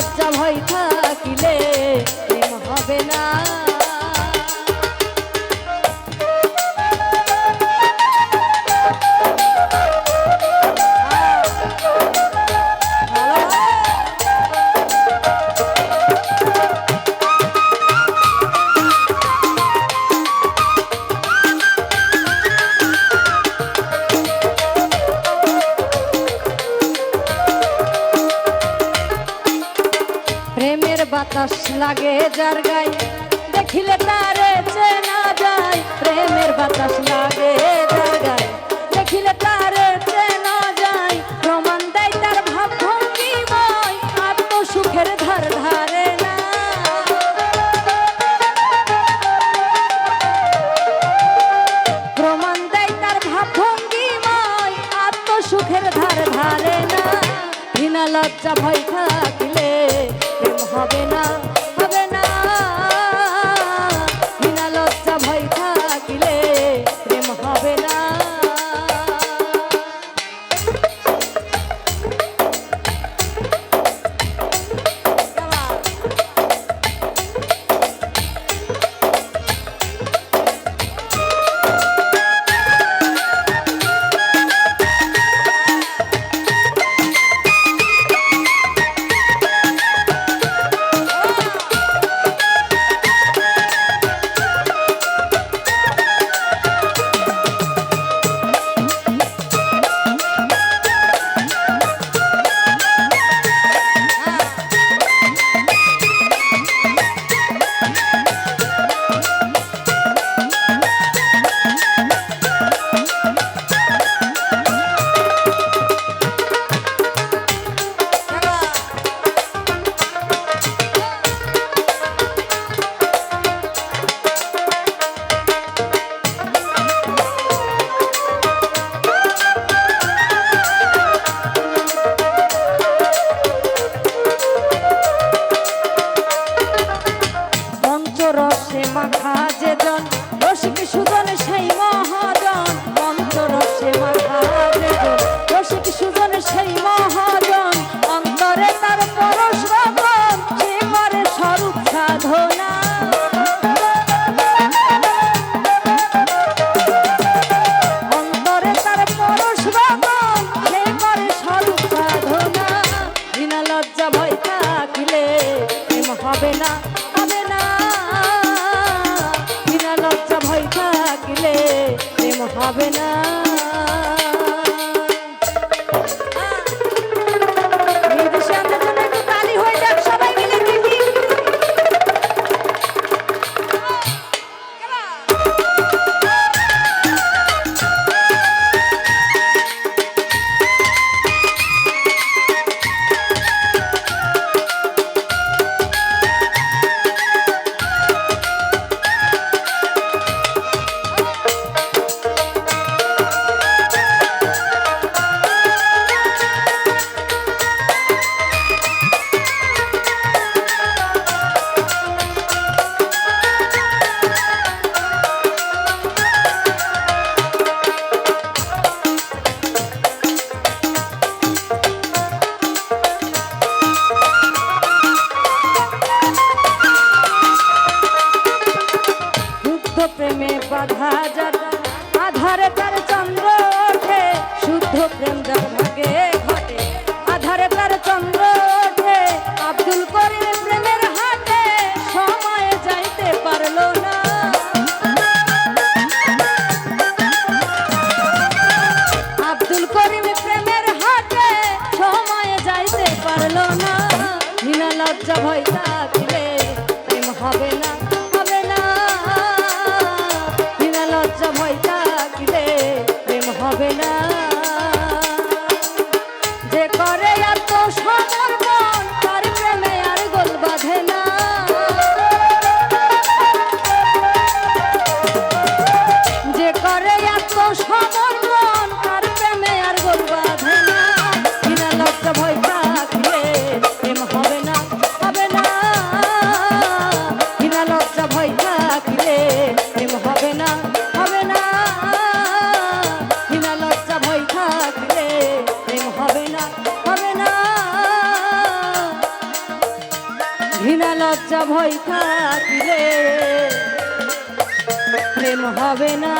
লজ্জা ভয় থাকিলে প্রেম হবে না। প্রেমের বাতাস লাগে যার গায়ে দেখিলে তারে চেনা যায়। প্রেমের বাতাস লাগে যার গায়ে দেখিলে তারে চেনা যায়। প্রমাণ দেয় তার ভাবভঙ্গিময় আত্মসুখের ধার ধারে না। প্রমাণ দেয় তার ভাবভঙ্গিময় আত্মসুখের ধার ধারে না। বিনা লজ্জা ভয় থাকিলে প্রেম হবে না, হবে না। বিনা লজ্জা ভয় থাকিলে প্রেম হবে না। রসে মাখা যে জন রসিক সুজন সেই মহাজন। পঞ্চরসে মাখা যে জন রসিক সুজন সেই মহাজন। অন্তরে তার পরশ রতন সে করে স্বরূপ সাধনা। অন্তরে তার পরশ রতন সে করে স্বরূপ সাধনা। বিনা লজ্জা ভয় থাকিলে প্রেম হবে না, হবে না। বিনা লজ্জা ভয় থাকিলে প্রেম হবে না। প্রেমে বাধা যার আধারে তার চন্দ্র ওঠে। শুদ্ধ প্রেম যার ভাগে ঘটে আধারে তার চন্দ্র ওঠে। আব্দুল করিম প্রেমের হাটে সময়ে যাইতে পারলো না। আব্দুল করিম প্রেমের হাটে সময়ে যাইতে পারলো না। বিনা লজ্জা ভয় থাকিলে প্রেম হবে না, হবে না। বিনা লজ্জা ভয় থাকিলে প্রেম হবে না। যে করে এত সমর্পণ তার প্রেমে আর গোল বাঁধে না। যে করে এত সমর্পণ তার প্রেমে আর গোল বাঁধে না। বিনা লজ্জা ভয় থাকিলে প্রেম হবে না, হবে না। বিনা ঘৃণা লজ্জা ভয় থাকিলে প্রেম হবে না।